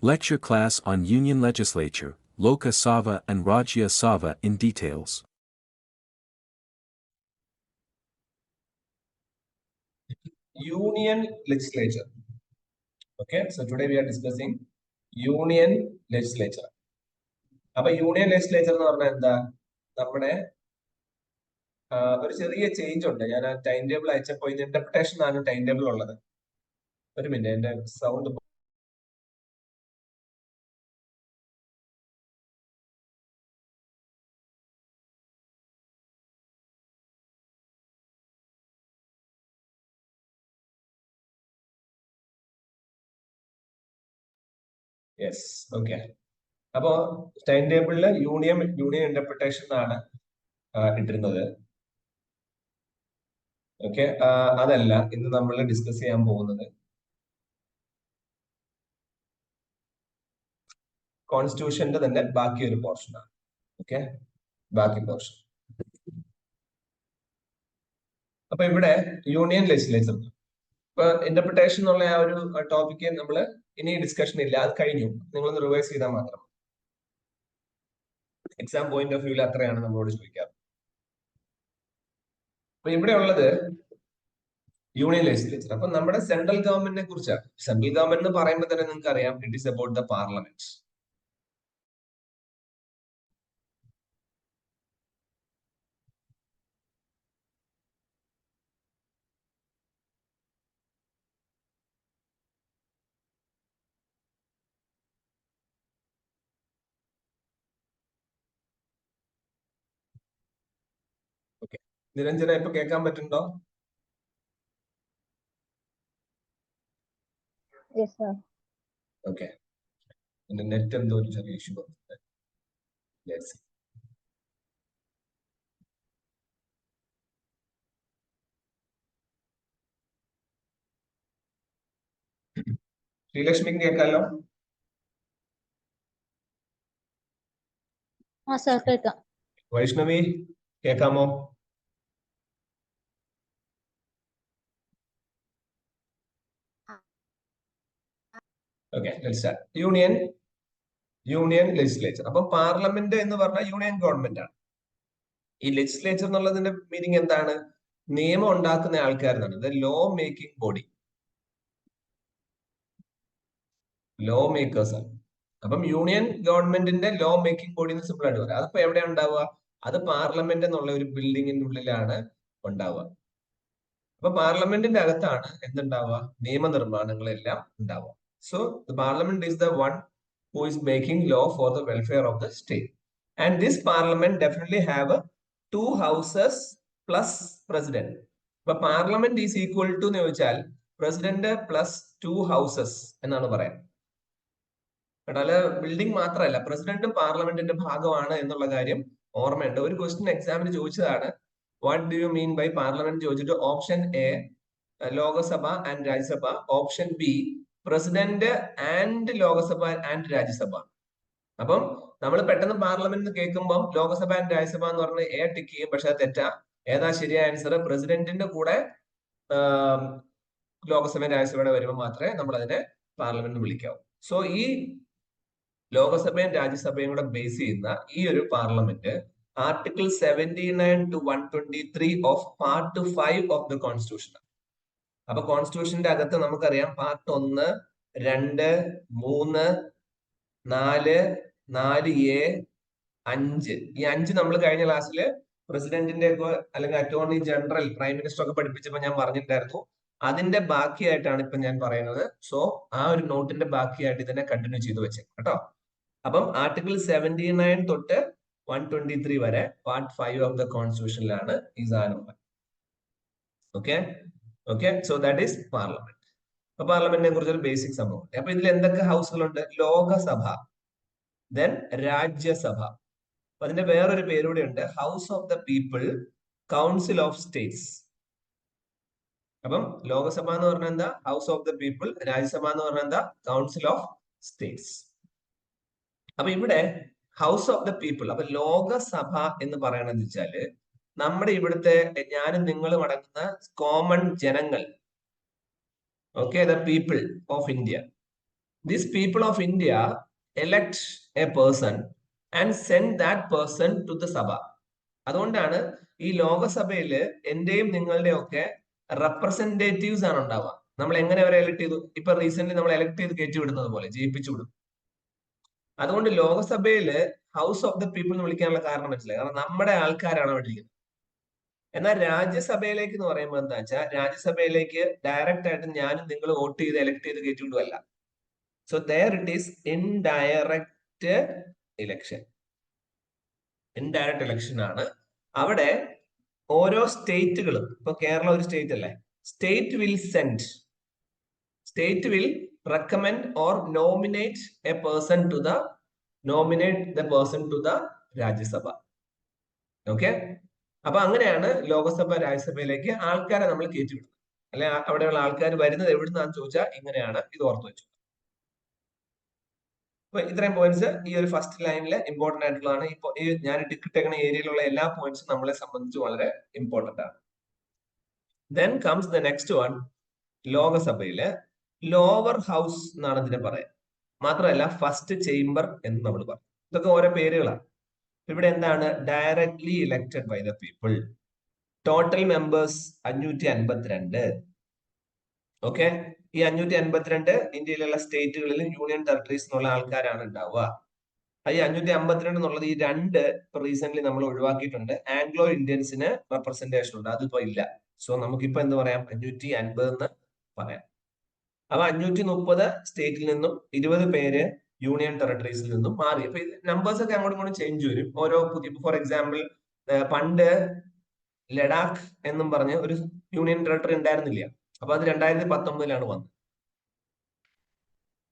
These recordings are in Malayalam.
Lecture class on Union Legislature, Lok Sabha and Rajya Sabha in details. Union Legislature. Okay, so today we are discussing Union Legislature. അപ്പൊ യൂണിയൻ ലെജിസ്ലേച്ചർ എന്ന് പറഞ്ഞാൽ എന്താ? നമ്മുടെ ഒരു ചെറിയ ചേഞ്ച് ഉണ്ട്. ഞാൻ ആ ടൈം ടേബിൾ അയച്ചപ്പോ ഇത് ഇന്റർപ്രിട്ടേഷൻ ആണ് ടൈം ടേബിൾ ഉള്ളത്. ഒരു മിനിറ്റ്, എന്റെ സൗണ്ട് യെസ് ഓക്കെ. അപ്പോ ടൈം ടേബിളില് യൂണിയൻ ഇന്റർപ്രിട്ടേഷൻ ആണ് ഇട്ടിരുന്നത്. ഓക്കെ, അതല്ല ഇന്ന് നമ്മൾ ഡിസ്കസ് ചെയ്യാൻ പോകുന്നത് കോൺസ്റ്റിറ്റ്യൂഷന്റെ തന്നെ ബാക്കി ഒരു പോർഷനാണ്. ഓക്കെ, ബാക്കി പോർഷൻ. അപ്പൊ ഇവിടെ യൂണിയൻ ലെജിസ്ലേച്ചർ ഇപ്പൊ ഇന്റർപ്രിട്ടേഷൻ എന്നുള്ള ആ ഒരു ടോപ്പിക്ക് നമ്മൾ ഇനി ഡിസ്കഷൻ ഇല്ല, അത് കഴിഞ്ഞു. നിങ്ങളൊന്ന് റിവൈസ് ചെയ്താൽ മാത്രം. എക്സാം പോയിന്റ് ഓഫ് വ്യൂവിൽ അത്രയാണ് നമ്മളോട് ചോദിക്കാം. അപ്പൊ ഇവിടെ ഉള്ളത് യൂണിയൻ ലെജിസ്ലേച്ചർ. അപ്പൊ നമ്മുടെ സെൻട്രൽ ഗവൺമെന്റിനെ കുറിച്ചാണ്. സെൻട്രൽ ഗവൺമെന്റ് എന്ന് പറയുമ്പോൾ തന്നെ നിങ്ങൾക്ക് അറിയാം, it is about the parliament. Okay, Niranjana ഇപ്പൊ കേൾക്കാൻ പറ്റുന്നുണ്ടോ? ഓക്കെ, എന്റെ നെറ്റ് എന്തോ ഒരു ചെറിയ ഇഷ്യൂ വന്നിട്ടുണ്ട്. ശ്രീലക്ഷ്മിക്ക് കേൾക്കാലോ? വൈഷ്ണവി കേൾക്കാമോ? Okay, let's start. Union legislature. അപ്പൊ പാർലമെന്റ് എന്ന് പറഞ്ഞാൽ യൂണിയൻ ഗവൺമെന്റ് ആണ്. ഈ ലെജിസ്ലേച്ചർ എന്നുള്ളതിന്റെ മീനിങ് എന്താണ്? നിയമം ഉണ്ടാക്കുന്ന ആൾക്കാരെന്നാണ്. ഇത് law making body, law makers ആണ്. അപ്പം യൂണിയൻ ഗവൺമെന്റിന്റെ ലോ മേക്കിംഗ് ബോഡി എന്ന് സിമ്പിൾ ആയിട്ട് പറയാം. അതിപ്പോ എവിടെയാണ് ഉണ്ടാവുക? അത് പാർലമെന്റ് എന്നുള്ള ഒരു ബിൽഡിങ്ങിന്റെ ഉള്ളിലാണ് ഉണ്ടാവുക. അപ്പൊ പാർലമെന്റിന്റെ അകത്താണ് എന്തുണ്ടാവുക? നിയമനിർമ്മാണങ്ങളെല്ലാം ഉണ്ടാവുക. So the parliament is the one who is making law for the welfare of the state. And this parliament definitely have two houses plus president. But parliament is equal to എന്ന് ചോദിച്ചാൽ പ്രസിഡന്റ് പ്ലസ് 2 ഹൗസസ് എന്നാണ് പറയാം. അല്ല ബിൽഡിംഗ് മാത്രമല്ല, പ്രസിഡന്റും പാർലമെന്റിന്റെ ഭാഗമാണ് എന്നുള്ള കാര്യം ഓർമ്മയുണ്ട്. ഒരു ക്വസ്റ്റ്യൻ എക്സാമിന് ചോദിച്ചതാണ്, what do you mean by parliament ചോദിച്ചിട്ട് option A Lok Sabha and Rajya Sabha, option B president and Lok Sabha and Rajya Sabha. അപ്പം നമ്മൾ പെട്ടെന്ന് പാർലമെന്റ് കേൾക്കുമ്പോൾ ലോകസഭ ആൻഡ് രാജ്യസഭ എന്ന് പറഞ്ഞ് എ ടിക്ക് ചെയ്യും, പക്ഷെ അത് തെറ്റാ. ഏതാ ശരിയായ ആൻസർ? പ്രസിഡന്റിന്റെ കൂടെ ലോകസഭ രാജ്യസഭയുടെ വരുമ്പോൾ മാത്രമേ നമ്മൾ അതിനെ പാർലമെന്റ് വിളിക്കാവൂ. സോ ഈ ലോകസഭയും രാജ്യസഭയും കൂടെ ബേസ് ചെയ്യുന്ന ഈ ഒരു parliament article 79 to 123 of part 5 of the constitution. അപ്പൊ കോൺസ്റ്റിറ്റ്യൂഷന്റെ അകത്ത് നമുക്കറിയാം പാർട്ട് 1, 2, 3, 4, 4A, 5. ഈ 5 നമ്മൾ കഴിഞ്ഞ ക്ലാസ്സിൽ പ്രസിഡന്റിന്റെ ഒക്കെ അല്ലെങ്കിൽ അറ്റോർണി ജനറൽ, പ്രൈം മിനിസ്റ്റർ ഒക്കെ പഠിപ്പിച്ചപ്പോൾ ഞാൻ പറഞ്ഞിട്ടുണ്ടായിരുന്നു. അതിന്റെ ബാക്കിയായിട്ടാണ് ഇപ്പൊ ഞാൻ പറയുന്നത്. സോ ആ ഒരു നോട്ടിന്റെ ബാക്കിയായിട്ട് ഇതിനെ കണ്ടിന്യൂ ചെയ്ത് വെച്ചേക്കും കേട്ടോ. അപ്പം ആർട്ടിക്കിൾ 79 തൊട്ട് 123 വരെ പാർട്ട് 5 ഓഫ് ദ കോൺസ്റ്റിറ്റ്യൂഷനിലാണ് ഈ സാധനം. Okay okay, so that is parliament. അപ്പൊ പാർലമെന്റിനെ കുറിച്ചൊരു ബേസിക് സംഭവം. അപ്പൊ ഇതിൽ എന്തൊക്കെ ഹൗസുകളുണ്ട്? ലോകസഭ, ദെൻ രാജ്യസഭ. അപ്പൊ അതിന്റെ വേറൊരു പേരൂടെ ഉണ്ട്, house of the people, council of States. അപ്പം ലോകസഭ എന്ന് പറഞ്ഞാൽ എന്താ? House of the people. Rajya Sabha എന്ന് പറഞ്ഞാൽ എന്താ? Council of States. അപ്പൊ ഇവിടെ ഹൗസ് ഓഫ് ദ പീപ്പിൾ. അപ്പൊ ലോകസഭ എന്ന് പറയണെന്ന് വെച്ചാല് നമ്മുടെ ഇവിടുത്തെ ഞാനും നിങ്ങളും അടങ്ങുന്ന കോമൺ ജനങ്ങൾ, okay, the people of India. These people of India elect a person and send that person to the സഭ. അതുകൊണ്ടാണ് ഈ ലോകസഭയില് എന്റെയും നിങ്ങളുടെയും ഒക്കെ റെപ്രസെന്റേറ്റീവ്സ് ആണ് ഉണ്ടാവുക. നമ്മൾ എങ്ങനെ അവരെ എലക്ട് ചെയ്തു? ഇപ്പൊ റീസെന്റ് നമ്മൾ എലക്ട് ചെയ്ത് കയറ്റി വിടുന്നത് പോലെ ജയിപ്പിച്ചു വിടും. അതുകൊണ്ട് ലോകസഭയില് ഹൗസ് ഓഫ് ദ പീപ്പിൾ എന്ന് വിളിക്കാനുള്ള കാരണം മനസ്സിലായി. കാരണം നമ്മുടെ ആൾക്കാരാണ് അവിടെ ഇരിക്കുന്നത്. എന്നാൽ രാജ്യസഭയിലേക്ക് എന്ന് പറയുമ്പോൾ എന്താ വെച്ചാൽ രാജ്യസഭയിലേക്ക് ഡയറക്റ്റ് ആയിട്ട് ഞാനും നിങ്ങൾ വോട്ട് ചെയ്ത് എലക്ട് ചെയ്ത് കയറ്റി വിടുവല്ല. So there it is indirect election. Indirect election ആണ്. അവിടെ ഓരോ സ്റ്റേറ്റുകളും, ഇപ്പൊ കേരളം ഒരു സ്റ്റേറ്റ് അല്ലേ, state will recommend or nominate a person to the Rajya Sabha. Okay, അപ്പൊ അങ്ങനെയാണ് ലോകസഭ രാജ്യസഭയിലേക്ക് ആൾക്കാരെ നമ്മൾ കയറ്റിവിടുന്നത്. അല്ലെ അവിടെയുള്ള ആൾക്കാർ വരുന്നത് എവിടുന്നാന്ന് ചോദിച്ചാൽ ഇങ്ങനെയാണ്. ഇത് ഓർത്തു വെച്ചു. അപ്പൊ ഇത്രയും പോയിന്റ്സ് ഈ ഒരു ഫസ്റ്റ് ലൈനിൽ ഇമ്പോർട്ടന്റ് ആയിട്ടുള്ളതാണ്. ഇപ്പൊ ഈ ഞാൻ ടിക്കറ്റേക്കുന്ന ഏരിയയിലുള്ള എല്ലാ പോയിന്റ്സും നമ്മളെ സംബന്ധിച്ച് വളരെ ഇമ്പോർട്ടന്റ് ആണ്. Then comes the next one. ലോകസഭയിലെ ലോവർ ഹൗസ് എന്നാണ് ഇതിനെ പറയാം. മാത്രമല്ല ഫസ്റ്റ് ചേംബർ എന്ന് നമ്മൾ പറയും. ഇതൊക്കെ ഓരോ പേരുകളാണ്. ഇവിടെ എന്താണ്? Directly elected by the people. Total members 552. Okay, ഈ 552 ഇന്ത്യയിലുള്ള സ്റ്റേറ്റുകളിലും യൂണിയൻ ടെറിട്ടറീസിലുള്ള ആൾക്കാരാണ് ഉണ്ടാവുക. ഈ 552 എന്നുള്ളത് ഈ 2 റീസെന്റ് നമ്മൾ ഒഴിവാക്കിയിട്ടുണ്ട്. ആംഗ്ലോ ഇന്ത്യൻസിന് റെപ്രസെന്റേഷൻ ഉണ്ട്, അതിപ്പോ ഇല്ല. സോ നമുക്കിപ്പോ എന്ത് പറയാം? 550 എന്ന് പറയാം. അപ്പൊ 530 സ്റ്റേറ്റിൽ നിന്നും 20 പേര് യൂണിയൻ ടെറിട്ടറീസിൽ നിന്നും മാറി. അപ്പൊ നമ്പേഴ്സ് ഒക്കെ അങ്ങോട്ടും ഇങ്ങോട്ടും ചേഞ്ച് വരും. ഓരോ പുതിയ, ഫോർ എക്സാമ്പിൾ പണ്ട് ലഡാക്ക് എന്നും പറഞ്ഞ് ഒരു യൂണിയൻ ടെറിട്ടറി ഉണ്ടായിരുന്നില്ല. അപ്പൊ അത് 2019 വന്നത്.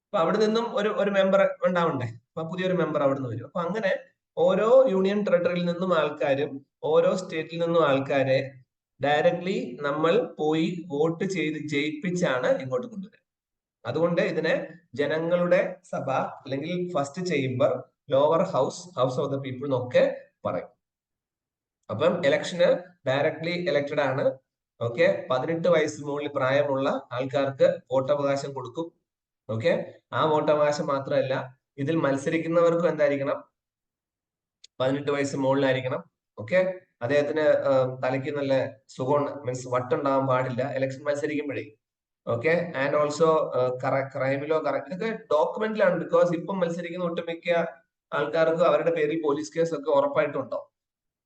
അപ്പൊ അവിടെ നിന്നും ഒരു മെമ്പർ ഉണ്ടാവണ്ടേ, അപ്പൊ പുതിയൊരു മെമ്പർ അവിടെ നിന്ന് വരും. അപ്പൊ അങ്ങനെ ഓരോ യൂണിയൻ ടെറിട്ടറിയിൽ നിന്നും ആൾക്കാരും ഓരോ സ്റ്റേറ്റിൽ നിന്നും ആൾക്കാരെ ഡയറക്ട്ലി നമ്മൾ പോയി വോട്ട് ചെയ്ത് ജയിപ്പിച്ചാണ് ഇങ്ങോട്ട് കൊണ്ടുവരുന്നത്. അതുകൊണ്ട് ഇതിനെ ജനങ്ങളുടെ സഭ അല്ലെങ്കിൽ first chamber, lower house, house of the people എന്നൊക്കെ പറയും. അപ്പം ഇലക്ഷന് ഡയറക്ട്ലി ഇലക്ടഡ് ആണ്. ഓക്കെ, 18 വയസ്സിന് മുകളിൽ പ്രായമുള്ള ആൾക്കാർക്ക് വോട്ടവകാശം കൊടുക്കും. ഓക്കെ, ആ വോട്ടവകാശം മാത്രമല്ല, ഇതിൽ മത്സരിക്കുന്നവർക്കും എന്തായിരിക്കണം? 18 വയസ്സ് മുകളിലായിരിക്കണം. ഓക്കെ, അദ്ദേഹത്തിന് തലയ്ക്ക് നല്ല സുഖം, മീൻസ് വട്ടുണ്ടാവാൻ പാടില്ല ഇലക്ഷൻ മത്സരിക്കുമ്പോഴേ. ഓക്കെ, ആൻഡ് ഓൾസോ ക്രൈമിലോ ഇതൊക്കെ ഡോക്യുമെന്റിലാണ്. ബിക്കോസ് ഇപ്പം മത്സരിക്കുന്ന ഒട്ടുമിക്ക ആൾക്കാർക്ക് അവരുടെ പേരിൽ പോലീസ് കേസ് ഒക്കെ ഉറപ്പായിട്ടുണ്ടോ,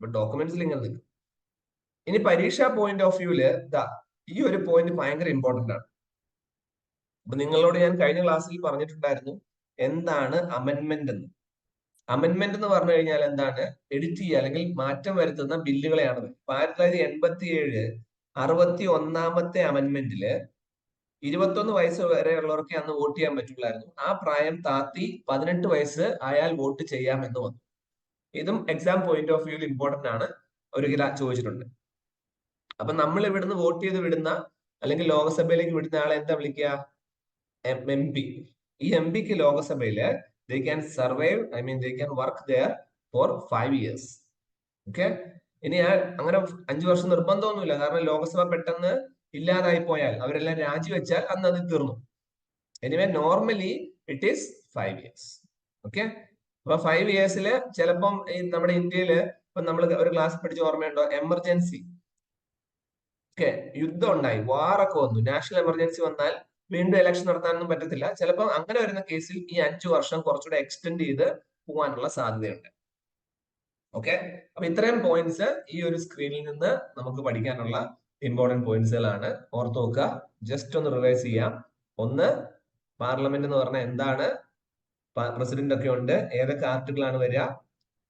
ഡോക്യുമെന്റ്സിൽ ഇങ്ങനെ നിൽക്കും. ഇനി പരീക്ഷാ പോയിന്റ് ഓഫ് വ്യൂല് ഈ ഒരു പോയിന്റ് ഭയങ്കര ഇമ്പോർട്ടന്റ് ആണ്. അപ്പൊ നിങ്ങളോട് ഞാൻ കഴിഞ്ഞ ക്ലാസ്സിൽ പറഞ്ഞിട്ടുണ്ടായിരുന്നു എന്താണ് അമെന്റ്മെന്റ് എന്ന്. അമെന്റ്മെന്റ് എന്ന് പറഞ്ഞു കഴിഞ്ഞാൽ എന്താണ്? എഡിറ്റ് ചെയ്യുക അല്ലെങ്കിൽ മാറ്റം വരുത്തുന്ന ബില്ലുകളെയാണ്. 1987 61ാമത്തെ അമെന്റ്മെന്റില് 21 വയസ്സ് വരെയുള്ളവർക്ക് അന്ന് വോട്ട് ചെയ്യാൻ പറ്റുള്ളായിരുന്നു. ആ പ്രായം താത്തി 18 വയസ്സ് ആയാൽ വോട്ട് ചെയ്യാമെന്ന് വന്നു. ഇതും എക്സാം പോയിന്റ് ഓഫ് വ്യൂവിൽ ഇമ്പോർട്ടന്റ് ആണ്. ഒരു ചോദിച്ചിട്ടുണ്ട്. അപ്പൊ നമ്മൾ ഇവിടുന്ന് വോട്ട് ചെയ്ത് വിടുന്ന അല്ലെങ്കിൽ ലോകസഭയിലേക്ക് വിടുന്ന ആളെ എന്താ വിളിക്കുക? MP. ഈ MP ക്ക് ലോകസഭയില് they can survive, I mean they can work there for 5 years. Okay, ഇനി അങ്ങനെ 5 വർഷം നിർബന്ധമൊന്നുമില്ല. കാരണം ലോകസഭ പെട്ടെന്ന് ഇല്ലാതായി പോയാൽ, അവരെല്ലാം രാജിവെച്ചാൽ അന്ന് അത് തീർന്നു. Anyway normally it is 5 years. Okay, അപ്പൊ 5 yearsല് ചിലപ്പം നമ്മുടെ ഇന്ത്യയില് ഇപ്പൊ നമ്മൾ ഒരു ക്ലാസ് പഠിച്ച ഓർമ്മയുണ്ടോ? എമർജൻസി. ഓക്കെ, യുദ്ധം ഉണ്ടായി, വാറൊക്കെ വന്നു, നാഷണൽ എമർജൻസി വന്നാൽ വീണ്ടും ഇലക്ഷൻ നടത്താനൊന്നും പറ്റത്തില്ല. ചിലപ്പോൾ അങ്ങനെ വരുന്ന കേസിൽ ഈ 5 വർഷം കുറച്ചുകൂടെ എക്സ്റ്റെൻഡ് ചെയ്ത് പോകാനുള്ള സാധ്യതയുണ്ട്. ഓക്കെ, അപ്പൊ ഇത്രയും പോയിന്റ്സ് ഈ ഒരു സ്ക്രീനിൽ നിന്ന് നമുക്ക് പഠിക്കാനുള്ള ഇമ്പോർട്ടന്റ് പോയിന്റ്സുകളാണ്. ഓർത്ത് നോക്കുക. ജസ്റ്റ് ഒന്ന് റിവൈസ് ചെയ്യാം. ഒന്ന്, പാർലമെന്റ് എന്ന് പറഞ്ഞാൽ എന്താണ്? പ്രസിഡന്റ് ഒക്കെ ഉണ്ട്, ഏതൊക്കെ ആർട്ടിക്കിൾ ആണ് വരിക?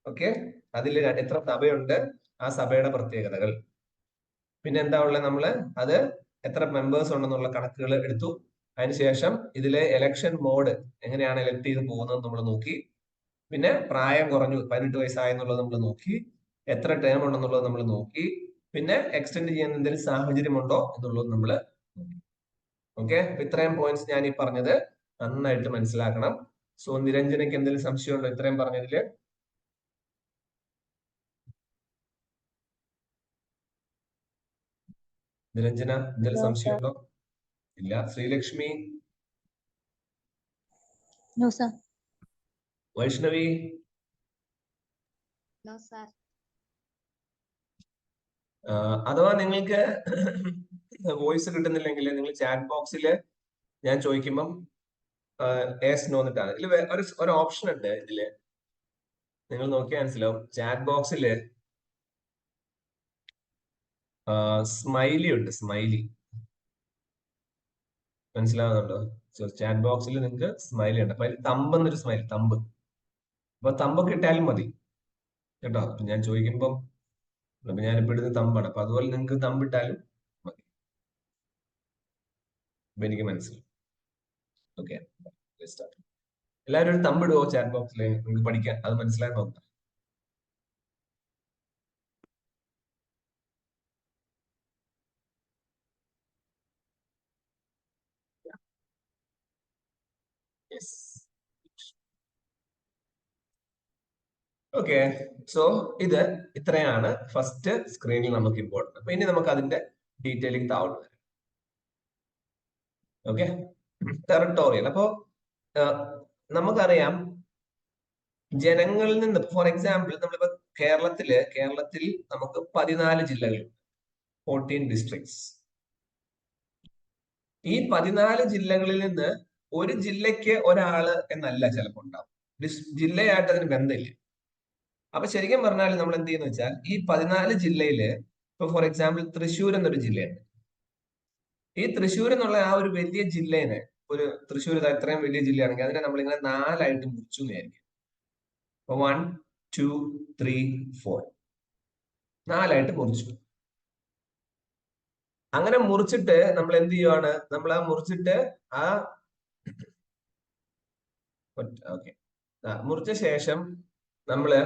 ഓക്കെ, അതിൽ എത്ര സഭയുണ്ട്, ആ സഭയുടെ പ്രത്യേകതകൾ. പിന്നെ എന്താ ഉള്ളത്? നമ്മള് അത് എത്ര മെമ്പേഴ്സ് ഉണ്ടെന്നുള്ള കണക്കുകൾ എടുത്തു. അതിനുശേഷം ഇതിലെ എലക്ഷൻ മോഡ് എങ്ങനെയാണ് എലക്ട് ചെയ്ത് പോകുന്നത് നമ്മൾ നോക്കി. പിന്നെ പ്രായം കുറഞ്ഞു 18 വയസ്സായെന്നുള്ളത് നമ്മൾ നോക്കി. എത്ര ടേം ഉണ്ടെന്നുള്ളത് നമ്മൾ നോക്കി. പിന്നെ എക്സ്റ്റെൻഡ് ചെയ്യുന്ന എന്തെങ്കിലും സാഹചര്യമുണ്ടോ എന്നുള്ളത് നമ്മൾ നോക്കി. ഓക്കെ, ഇത്രയും പോയിന്റ്സ് ഞാൻ ഈ പറഞ്ഞത് നന്നായിട്ട് മനസ്സിലാക്കണം. സോ നിരഞ്ജനയ്ക്ക് എന്തെങ്കിലും സംശയമുണ്ടോ ഇത്രയും പറഞ്ഞതില്? നിരഞ്ജന എന്തെങ്കിലും സംശയമുണ്ടോ? ഇല്ല. Sreelakshmi? No, sir. Vaishnavi? No, sir. അഥവാ നിങ്ങൾക്ക് വോയിസ് കിട്ടുന്നില്ലെങ്കിൽ നിങ്ങൾ ചാറ്റ് ബോക്സിൽ ഞാൻ ചോദിക്കുമ്പം യെസ് നോ എന്നിട്ടാണ്. ഇതിൽ ഒരു ഓപ്ഷൻ ഉണ്ട്. ഇതില് നിങ്ങൾ നോക്കിയാൽ മനസ്സിലാവും. ചാറ്റ് ബോക്സിൽ സ്മൈലി ഉണ്ട്. സ്മൈലി മനസ്സിലാവുന്നുണ്ടോ? ചാറ്റ് ബോക്സിൽ നിങ്ങൾക്ക് സ്മൈലി ഉണ്ട്. അപ്പൊ അതിൽ തമ്പ് എന്നൊരു സ്മൈലി, തമ്പ്. അപ്പൊ തമ്പൊക്കെ ഇട്ടാലും മതി കേട്ടോ. അപ്പൊ ഞാൻ ചോദിക്കുമ്പം ഞാനിപ്പോ ഇടുന്ന തമ്പാണ്. അപ്പൊ അതുപോലെ നിങ്ങൾക്ക് തമ്പിട്ടാലും മതി. അപ്പൊ എനിക്ക് മനസ്സിലാവും. ഓക്കെ, എല്ലാവരും ഒരു തമ്പിടുവോ ചാറ്റ് ബോക്സിൽ? നിങ്ങൾക്ക് പഠിക്കാൻ അത് മനസ്സിലായി നോക്കാം. ഓക്കെ, സോ ഇത് ഇത്രയാണ് ഫസ്റ്റ് സ്ക്രീനിൽ നമുക്ക് ഇമ്പോർട്ടന്റ്. അപ്പൊ ഇനി നമുക്ക് അതിന്റെ ഡീറ്റെയിലിംഗ് താഴോട്ട് വരാം. Okay, territorial. അപ്പോ നമുക്കറിയാം ജനങ്ങളിൽ നിന്ന്, ഫോർ എക്സാമ്പിൾ നമ്മളിപ്പോ കേരളത്തിൽ നമുക്ക് 14 ജില്ലകൾ, 14 ഡിസ്ട്രിക്ട്സ്. ഈ 14 ജില്ലകളിൽ നിന്ന് ഒരു ജില്ലയ്ക്ക് ഒരാള് എന്നല്ല ചിലപ്പോൾ ഉണ്ടാവും. ജില്ലയായിട്ട് അതിന് ബന്ധമില്ല. അപ്പൊ ശരിക്കും പറഞ്ഞാൽ നമ്മൾ എന്ത് ചെയ്യുന്ന വെച്ചാൽ ഈ 14 ജില്ലയില് ഇപ്പൊ ഫോർ എക്സാമ്പിൾ തൃശ്ശൂർ എന്നൊരു ജില്ലയുണ്ട്. ഈ തൃശ്ശൂർ എന്നുള്ള ആ ഒരു വലിയ ജില്ലേനെ, ഒരു തൃശ്ശൂർ ഇത്രയും വലിയ ജില്ലയാണെങ്കിൽ അതിനെ നമ്മളിങ്ങനെ 4ആയിട്ട് മുറിച്ചു എന്നായിരിക്കും. 1, 2, 3, 4 4ആയിട്ട് മുറിച്ചു. അങ്ങനെ മുറിച്ചിട്ട് നമ്മൾ എന്ത് ചെയ്യുവാണ്? നമ്മൾ ആ മുറിച്ചിട്ട് ഓക്കെ, മുറിച്ച ശേഷം നമ്മള്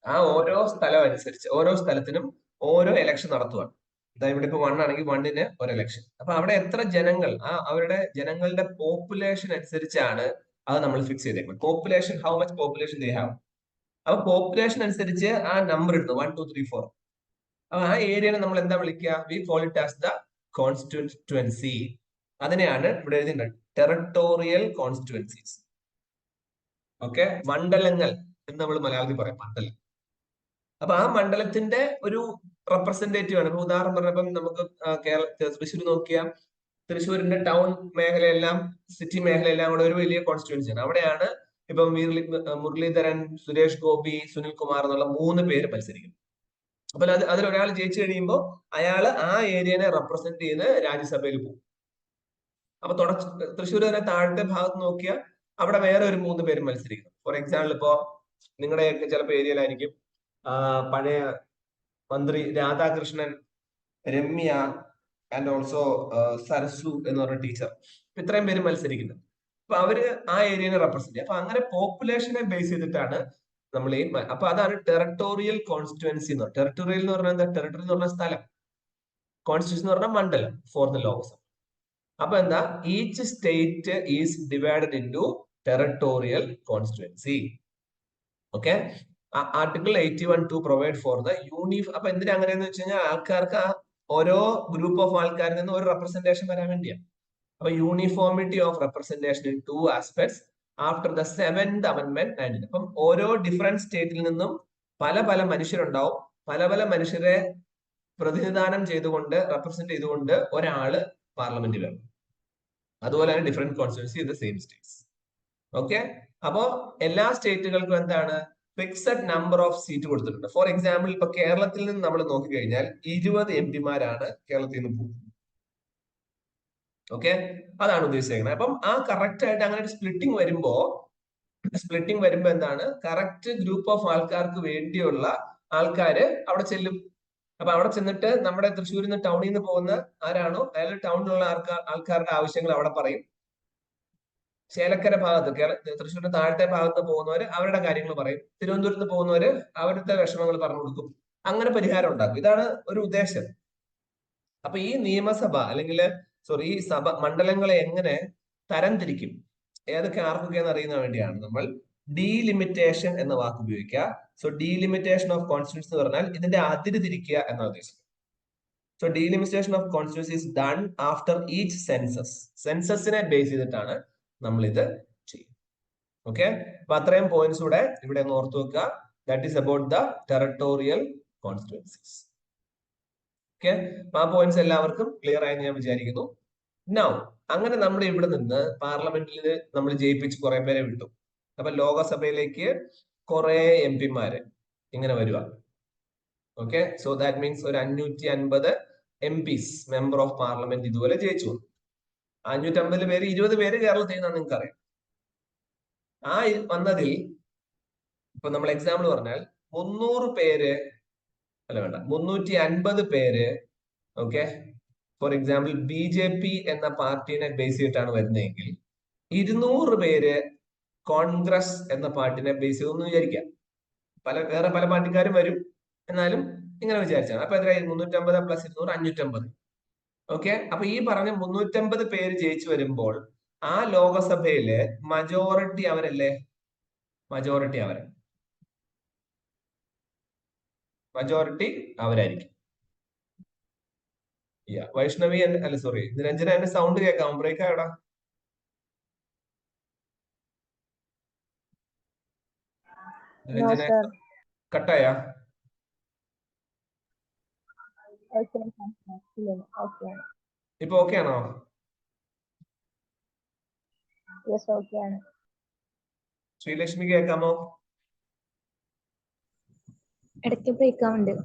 ആ ഓരോ സ്ഥലം അനുസരിച്ച് ഓരോ സ്ഥലത്തിനും ഓരോ എലക്ഷൻ നടത്തുവാണ്. അതായത് ഇവിടെ ഇപ്പൊ 1 ആണെങ്കിൽ 1ന് ഒരു എലക്ഷൻ. അപ്പൊ അവിടെ എത്ര ജനങ്ങൾ, അവരുടെ ജനങ്ങളുടെ പോപ്പുലേഷൻ അനുസരിച്ചാണ് അത് നമ്മൾ ഫിക്സ് ചെയ്തേക്കുന്നത്. Population, how much population they have. അപ്പൊ പോപ്പുലേഷൻ അനുസരിച്ച് ആ നമ്പർ ഇടുന്നു 1, 2, 3, 4. അപ്പൊ ആ ഏരിയനെ നമ്മൾ എന്താ വിളിക്കുക? We call it as the constituency. അതിനെയാണ് ഇവിടെ എഴുതിയിട്ടുണ്ട് ടെറിട്ടോറിയൽ കോൺസ്റ്റിറ്റ്യുവൻസീസ്. ഓക്കെ, മണ്ഡലങ്ങൾ എന്ന് നമ്മൾ മലയാളത്തിൽ പറയും, മണ്ഡലം. അപ്പൊ ആ മണ്ഡലത്തിന്റെ ഒരു റെപ്രസെന്റേറ്റീവ് ആണ്. ഇപ്പൊ ഉദാഹരണം പറഞ്ഞപ്പം നമുക്ക് തൃശ്ശൂർ നോക്കിയാൽ തൃശ്ശൂരിന്റെ ടൗൺ മേഖലയെല്ലാം, സിറ്റി മേഖലയെല്ലാം കൂടെ ഒരു വലിയ കോൺസ്റ്റിറ്റ്യുവൻസി ആണ്. അവിടെയാണ് ഇപ്പം മുരളീധരൻ, സുരേഷ് ഗോപി, സുനിൽ കുമാർ എന്നുള്ള 3 പേര് മത്സരിക്കും. അപ്പൊ അതിലൊരാൾ ജയിച്ചു കഴിയുമ്പോൾ അയാള് ആ ഏരിയനെ റെപ്രസെന്റ് ചെയ്ത് രാജ്യസഭയിൽ പോകും. അപ്പൊ തൃശ്ശൂർ തന്നെ താഴത്തെ ഭാഗത്ത് നോക്കിയാൽ അവിടെ വേറെ ഒരു 3 പേര് മത്സരിക്കുന്നു. ഫോർ എക്സാമ്പിൾ ഇപ്പോ നിങ്ങളുടെയൊക്കെ ചിലപ്പോൾ ഏരിയയിലായിരിക്കും പഴയ മന്ത്രി രാധാകൃഷ്ണൻ, രമ്യ ആൻഡ് ഓൾസോ സരസു എന്ന് പറഞ്ഞ ടീച്ചർ. ഇത്രയും പേര് മത്സരിക്കുന്നത്. അപ്പൊ അവര് ആ ഏരിയനെ റെപ്രസെന്റ് ചെയ്യും. അപ്പൊ അങ്ങനെ പോപ്പുലേഷനെ ബേസ് ചെയ്തിട്ടാണ് നമ്മൾ ഈ, അപ്പൊ അതാണ് ടെറിട്ടോറിയൽ കോൺസ്റ്റിറ്റ്യുവൻസി എന്ന് പറയുന്നത്. ടെറിട്ടോറിയൽ എന്ന് പറഞ്ഞാൽ എന്താ? ടെറിട്ടറി എന്ന് പറഞ്ഞ സ്ഥലം, കോൺസ്റ്റിറ്റ്യൂഷൻ എന്ന് പറഞ്ഞാൽ മണ്ഡലം ഫോർ ദ ലോകസഭ. അപ്പൊ എന്താ? Each state is divided into territorial constituency. Okay, article 81(2) provide for the അപ്പൊ എന്തിനാ അങ്ങനെയെന്ന് വെച്ച് കഴിഞ്ഞാൽ ആൾക്കാർക്ക് ഓരോ ഗ്രൂപ്പ് ഓഫ് ആൾക്കാരിൽ നിന്ന് ഒരു റെപ്രസെന്റേഷൻ വരാൻ വേണ്ടിയാണ്. അപ്പൊ uniformity of representation in 2 aspects after the 7th Amendment 19. അപ്പം ഓരോ ഡിഫറെന്റ് സ്റ്റേറ്റിൽ നിന്നും പല പല മനുഷ്യരുണ്ടാവും. പല പല മനുഷ്യരെ പ്രതിനിധാനം ചെയ്തുകൊണ്ട്, റെപ്രസെന്റ് ചെയ്തുകൊണ്ട് ഒരാള് പാർലമെന്റിൽ വരും. അതുപോലെയാണ് different constituency in the same States. Okay, അപ്പോ എല്ലാ സ്റ്റേറ്റുകൾക്കും എന്താണ്? ഫിക്സഡ് നമ്പർ ഓഫ് സീറ്റ് കൊടുത്തിട്ടുണ്ട്. ഫോർ എക്സാമ്പിൾ ഇപ്പൊ കേരളത്തിൽ നിന്ന് നമ്മൾ നോക്കിക്കഴിഞ്ഞാൽ 20 MP-മാരാണ് കേരളത്തിൽ നിന്ന് പോകുന്നത്. ഓക്കെ, അതാണ് ഉദ്ദേശിക്കുന്നത്. അപ്പം ആ കറക്റ്റ് ആയിട്ട് അങ്ങനെ ഒരു സ്പ്ലിറ്റിംഗ് വരുമ്പോ എന്താണ്? കറക്റ്റ് ഗ്രൂപ്പ് ഓഫ് ആൾക്കാർക്ക് വേണ്ടിയുള്ള ആൾക്കാര് അവിടെ ചെല്ലും. അപ്പൊ അവിടെ ചെന്നിട്ട് നമ്മുടെ തൃശ്ശൂരിൽ നിന്ന് ടൗണിൽ നിന്ന് പോകുന്ന ആരാണോ അയാൾ ടൗണിലുള്ള ആൾക്കാരുടെ ആവശ്യങ്ങൾ അവിടെ പറയും. ചേലക്കര ഭാഗത്ത്, തൃശ്ശൂരിന്റെ താഴത്തെ ഭാഗത്ത് പോകുന്നവര് അവരുടെ കാര്യങ്ങൾ പറയും. തിരുവനന്തപുരത്ത് പോകുന്നവര് അവരുടെ വിഷമങ്ങൾ പറഞ്ഞു കൊടുക്കും. അങ്ങനെ പരിഹാരം ഉണ്ടാക്കും. ഇതാണ് ഒരു ഉദ്ദേശം. അപ്പൊ ഈ നിയമസഭ അല്ലെങ്കിൽ ഈ മണ്ഡലങ്ങളെ എങ്ങനെ തരംതിരിക്കും, ഏതൊക്കെ ആർക്കൊക്കെയാന്ന് അറിയുന്ന വേണ്ടിയാണ് നമ്മൾ ഡീലിമിറ്റേഷൻ എന്ന വാക്ക് ഉപയോഗിക്കുക. സോ ഡീലിമിറ്റേഷൻ ഓഫ് കോൺസ്റ്റിറ്റ്യുവൻസി എന്ന് പറഞ്ഞാൽ ഇതിന്റെ അതിര് തിരിക്കുക എന്ന ഉദ്ദേശം. So delimitation of constituency is done after each census. സെൻസസിനെ ബേസ് ചെയ്തിട്ടാണ് നമ്മൾ ഇത് ചെയ്യുന്നത്. ഓക്കെ, അപ്പൊ അത്രയും പോയിന്റ്സ് കൂടെ ഇവിടെ ഒന്ന് ഓർത്തു വെക്കുക. That is about the territorial constituencies. Okay, ആ പോയിന്റ്സ് എല്ലാവർക്കും ക്ലിയർ ആയെന്ന് ഞാൻ വിചാരിക്കുന്നു. നൗ അങ്ങനെ നമ്മൾ ഇവിടെ നിന്ന് പാർലമെന്റിൽ നമ്മൾ ജയിപ്പിച്ച് കുറെ പേരെ വിട്ടു. അപ്പൊ ലോകസഭയിലേക്ക് കുറെ എം പിമാര് ഇങ്ങനെ വരുക. ഓക്കെ, സോ ദാറ്റ് മീൻസ് ഒരു 550 MPs മെമ്പർ ഓഫ് പാർലമെന്റ് ഇതുപോലെ ജയിച്ചു. 550 പേര് 20 പേര് കേരളത്തിൽ നിന്നാണ് നിങ്ങൾക്ക് അറിയാം. ആ വന്നതിൽ ഇപ്പൊ നമ്മൾ എക്സാമ്പിൾ പറഞ്ഞാൽ 300 പേര് അല്ല വേണ്ട 350 പേര് ഓക്കെ ഫോർ എക്സാമ്പിൾ BJP എന്ന പാർട്ടിനെ ബേസ് ചെയ്തിട്ടാണ് വരുന്നതെങ്കിൽ 200 പേര് കോൺഗ്രസ് എന്ന പാർട്ടിനെ ബേസ് ചെയ്തെന്ന് വിചാരിക്കാം. വേറെ പല പാർട്ടിക്കാരും വരും, എന്നാലും ഇങ്ങനെ വിചാരിച്ചാണ്. അപ്പൊ എത്രയായി? 350 പ്ലസ് 200 550. ഓക്കെ, അപ്പൊ ഈ പറഞ്ഞ 350 പേര് ജയിച്ചു വരുമ്പോൾ ആ ലോകസഭയിലെ മജോറിറ്റി അവരല്ലേ? മജോറിറ്റി അവരായിരിക്കും. വൈഷ്ണവി അല്ല സോറി നിരഞ്ജന, എന്റെ സൗണ്ട് കേൾക്കാം, ബ്രേക്ക് ആയടാ. നിരഞ്ജന കട്ടായ? ഇപ്പൊ ഓക്കെ ആണോ? ശ്രീലക്ഷ്മി കേൾക്കാമോ? ഇടയ്ക്ക് ബ്രേക്ക് ആവുന്നുണ്ട്.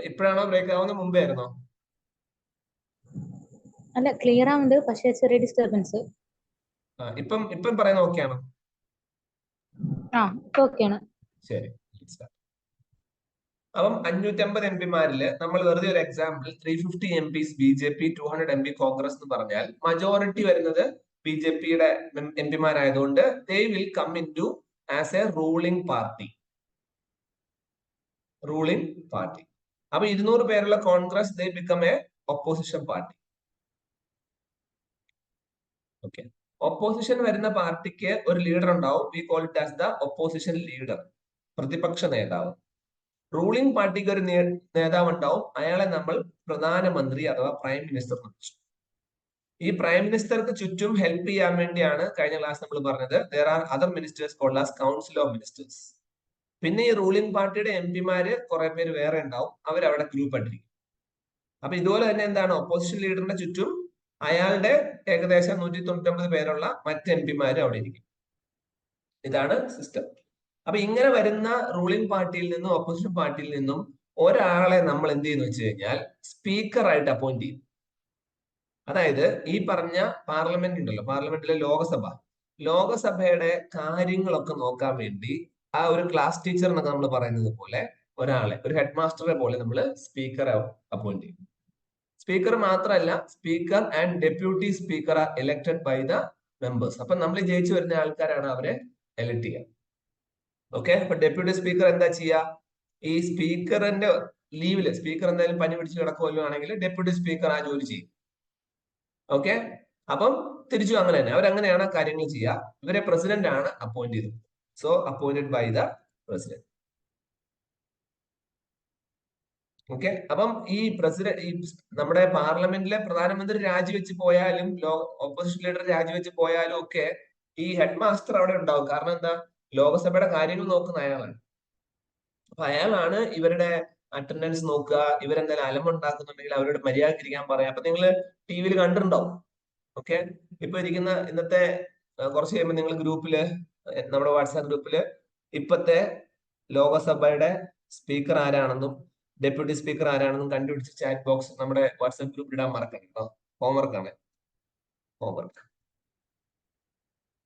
ഇപ്പോഴാണോ ബ്രേക്ക് ആവുന്ന? മുമ്പേ ആയിരുന്നോ? അല്ല, ക്ലിയർ ആവുന്നുണ്ട്, പക്ഷേ ചെറിയ ഡിസ്റ്റർബൻസ്. ഇപ്പം പറയുന്ന ഓക്കെ ആണോ? ഓക്കെയാണ്. ശരി. അപ്പം 550 MPമാരില് നമ്മൾ വെറുതെ ഒരു example 350 MPs BJP, 200 MP Congress എന്ന് പറഞ്ഞാൽ മജോറിറ്റി വരുന്നത് BJPയുടെ MPമാരായതുകൊണ്ട് they will come into as a ruling party. അപ്പൊ 200 പേരുള്ള Congress they become a opposition party. Okay, opposition വരുന്ന പാർട്ടിക്ക് ഒരു ലീഡർ ഉണ്ടാവും. We call it as the opposition leader, പ്രതിപക്ഷ നേതാവ്. റൂളിംഗ് പാർട്ടിക്ക് ഒരു നേതാവ് ഉണ്ടാവും, അയാളെ നമ്മൾ പ്രധാനമന്ത്രി അഥവാ പ്രൈം മിനിസ്റ്റർ എന്ന് വിളിച്ചു. ഈ പ്രൈം മിനിസ്റ്റർക്ക് ചുറ്റും ഹെൽപ്പ് ചെയ്യാൻ വേണ്ടിയാണ് കഴിഞ്ഞ ക്ലാസ് നമ്മൾ പറഞ്ഞത് there are other ministers called as council of ministers. പിന്നെ ഈ റൂളിംഗ് പാർട്ടിയുടെ MPമാര് കുറെ പേര് വേറെ ഉണ്ടാവും, അവരവിടെ ഗ്രൂപ്പ് ആയിട്ടിരിക്കും. അപ്പൊ ഇതുപോലെ തന്നെ എന്താണ്, ഒപ്പോസിഷൻ ലീഡറിന്റെ ചുറ്റും അയാളുടെ ഏകദേശം 199 പേരുള്ള മറ്റ് MPമാര് അവിടെ ഇരിക്കും. ഇതാണ് സിസ്റ്റം. അപ്പൊ ഇങ്ങനെ വരുന്ന റൂളിംഗ് പാർട്ടിയിൽ നിന്നും ഓപ്പോസിഷൻ പാർട്ടിയിൽ നിന്നും ഒരാളെ നമ്മൾ എന്ത് ചെയ്യുന്നു വെച്ച് കഴിഞ്ഞാൽ സ്പീക്കർ ആയിട്ട് അപ്പോയിന്റ് ചെയ്യും. അതായത് ഈ പറഞ്ഞ പാർലമെന്റ് ഉണ്ടല്ലോ, പാർലമെന്റിലെ ലോകസഭയുടെ കാര്യങ്ങളൊക്കെ നോക്കാൻ വേണ്ടി ആ ഒരു ക്ലാസ് ടീച്ചർ എന്നൊക്കെ നമ്മൾ പറയുന്നത് പോലെ ഒരാളെ, ഒരു ഹെഡ് മാസ്റ്ററെ പോലെ നമ്മൾ സ്പീക്കർ അപ്പോയിന്റ് ചെയ്യും. സ്പീക്കർ മാത്രമല്ല, speaker and deputy speaker are elected by the members. അപ്പൊ നമ്മൾ ജയിച്ചു വരുന്ന ആൾക്കാരാണ് അവരെ എലക്ട് ചെയ്യുക. ഓക്കെ, അപ്പൊ ഡെപ്യൂട്ടി സ്പീക്കർ എന്താ ചെയ്യുക? ഈ സ്പീക്കറിന്റെ ലീവില്, സ്പീക്കർ എന്തായാലും പനി പിടിച്ച് കിടക്കുമല്ലോ ആണെങ്കിൽ ഡെപ്യൂട്ടി സ്പീക്കർ ആ ജോലി ചെയ്യും. ഓക്കെ, അപ്പം തിരിച്ചു അങ്ങനെ തന്നെ അവരങ്ങനെയാണ് കാര്യങ്ങൾ ചെയ്യുക. ഇവരെ പ്രസിഡന്റ് ആണ് അപ്പോയിന്റ് ചെയ്തത്. So appointed by the president. Okay, അപ്പം ഈ നമ്മുടെ പാർലമെന്റിലെ പ്രധാനമന്ത്രി രാജിവെച്ച് പോയാലും ഓപ്പോസിഷൻ ലീഡർ രാജിവെച്ച് പോയാലും ഒക്കെ ഈ ഹെഡ് മാസ്റ്റർ അവിടെ ഉണ്ടാവും. കാരണം എന്താ, ലോകസഭയുടെ കാര്യങ്ങൾ നോക്കുന്ന അയാളാണ്. അപ്പൊ അയാളാണ് ഇവരുടെ അറ്റൻഡൻസ് നോക്കുക, ഇവരെന്തായാലും അലമുണ്ടാക്കുന്നുണ്ടെങ്കിൽ അവരോട് മര്യാദ ഇരിക്കാൻ പറയാം. അപ്പൊ നിങ്ങൾ TV കണ്ടിട്ടുണ്ടാവും. ഓക്കെ, ഇപ്പൊ ഇരിക്കുന്ന ഇന്നത്തെ കുറച്ച് കഴിയുമ്പോൾ നിങ്ങൾ ഗ്രൂപ്പില്, നമ്മുടെ വാട്സാപ്പ് ഗ്രൂപ്പില് ഇപ്പത്തെ ലോകസഭയുടെ സ്പീക്കർ ആരാണെന്നും ഡെപ്യൂട്ടി സ്പീക്കർ ആരാണെന്നും കണ്ടുപിടിച്ച് ചാറ്റ് ബോക്സ് നമ്മുടെ വാട്സാപ്പ് ഗ്രൂപ്പിൽ ഇടാൻ മറക്കണം കേട്ടോ. ഹോംവർക്കാണ്, ഹോംവർക്ക്.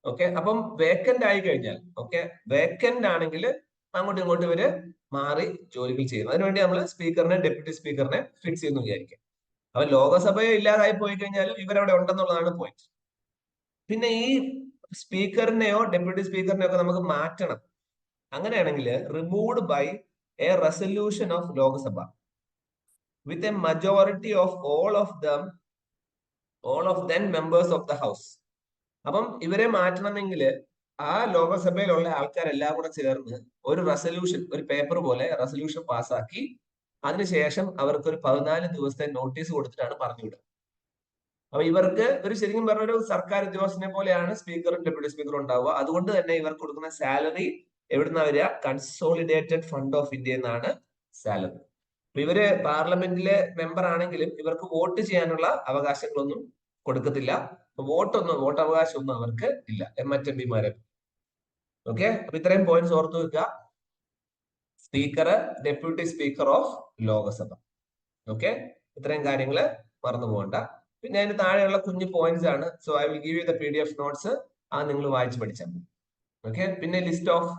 ഓക്കെ, അപ്പം വേക്കന്റ് ആയി കഴിഞ്ഞാൽ, ഓക്കെ വേക്കന്റ് ആണെങ്കിൽ അങ്ങോട്ടും ഇങ്ങോട്ടും ഇവര് മാറി ജോലികൾ ചെയ്യുന്നു. അതിനുവേണ്ടി നമ്മൾ സ്പീക്കറിനെ ഡെപ്യൂട്ടി സ്പീക്കറിനെ ഫിക്സ് ചെയ്യുന്നു വിചാരിക്കാം. അപ്പൊ ലോകസഭയെ ഇല്ലാതായി പോയി കഴിഞ്ഞാലും ഇവരവിടെ ഉണ്ടെന്നുള്ളതാണ് പോയിന്റ്. പിന്നെ ഈ സ്പീക്കറിനെയോ ഡെപ്യൂട്ടി സ്പീക്കറിനെയോ ഒക്കെ നമുക്ക് മാറ്റണം. അങ്ങനെയാണെങ്കിൽ removed by a resolution of Lok Sabha with a majority of all of then members of the house. അപ്പം ഇവരെ മാറ്റണമെങ്കിൽ ആ ലോകസഭയിലുള്ള ആൾക്കാരെല്ലാം കൂടെ ചേർന്ന് ഒരു റെസൊല്യൂഷൻ, ഒരു പേപ്പർ പോലെ റെസൊല്യൂഷൻ പാസ്സാക്കി അതിനുശേഷം അവർക്ക് ഒരു 14 ദിവസത്തെ നോട്ടീസ് കൊടുത്തിട്ടാണ് പറഞ്ഞു വിടുക. അപ്പൊ ഇവർക്ക് ഒരു ശരിക്കും പറഞ്ഞ ഒരു സർക്കാർ ഉദ്യോഗസ്ഥനെ പോലെയാണ് സ്പീക്കറും ഡെപ്യൂട്ടി സ്പീക്കറും ഉണ്ടാവുക. അതുകൊണ്ട് തന്നെ ഇവർക്ക് കൊടുക്കുന്ന സാലറി എവിടുന്ന വരിക? കൺസോളിഡേറ്റഡ് ഫണ്ട് ഓഫ് ഇന്ത്യ എന്നാണ് സാലറി. അപ്പൊ ഇവര് പാർലമെന്റിലെ മെമ്പർ ആണെങ്കിലും ഇവർക്ക് വോട്ട് ചെയ്യാനുള്ള അവകാശങ്ങളൊന്നും കൊടുക്കത്തില്ല. വോട്ടവകാശം ഒന്നും അവർക്ക് ഇല്ല, MHMPമാരെ. ഓക്കെ, അപ്പൊ ഇത്രയും പോയിന്റ്സ് ഓർത്തു വെക്കുക. Speaker, deputy speaker of Lok Sabha. Okay, ഇത്രയും കാര്യങ്ങള് മറന്നു പോകണ്ട. പിന്നെ അതിന് താഴെയുള്ള കുഞ്ഞു പോയിന്റ്സ് ആണ്. So I will give you the PDF notes. അത് നിങ്ങൾ വായിച്ച് പഠിച്ചാൽ മതി. ഓക്കെ, പിന്നെ ലിസ്റ്റ് ഓഫ്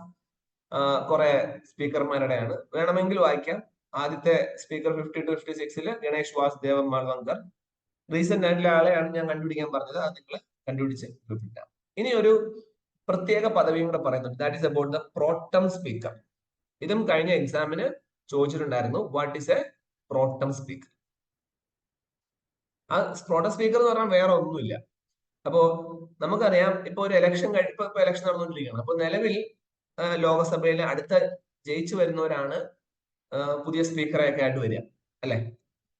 കുറെ സ്പീക്കർമാരുടെയാണ്, വേണമെങ്കിൽ വായിക്കാം. ആദ്യത്തെ speaker 50 to 56 Ganesh Vasudeva Mavalankar. Recent ആയിട്ടുള്ള ആളെയാണ് ഞാൻ കണ്ടുപിടിക്കാൻ പറഞ്ഞത്. അത് നിങ്ങൾ കണ്ടുപിടിച്ച് കിട്ടാം. ഇനി ഒരു പ്രത്യേക പദവിയും കൂടെ പറയുന്നുണ്ട്. That is about the pro tem speaker. ഇതും കഴിഞ്ഞ എക്സാമിന് ചോദിച്ചിട്ടുണ്ടായിരുന്നു. What is A pro tem speaker? ആ പ്രോട്ടം സ്പീക്കർ എന്ന് പറഞ്ഞാൽ വേറെ ഒന്നുമില്ല. അപ്പോ നമുക്കറിയാം, ഇപ്പൊ ഒരു ഇലക്ഷൻ ഇപ്പൊ ഇലക്ഷൻ നടന്നുകൊണ്ടിരിക്കുകയാണ്. അപ്പൊ നിലവിൽ ലോകസഭയിലെ അടുത്ത ജയിച്ചു വരുന്നവരാണ് പുതിയ സ്പീക്കറൊക്കെ ആയിട്ട് വരിക, അല്ലെ?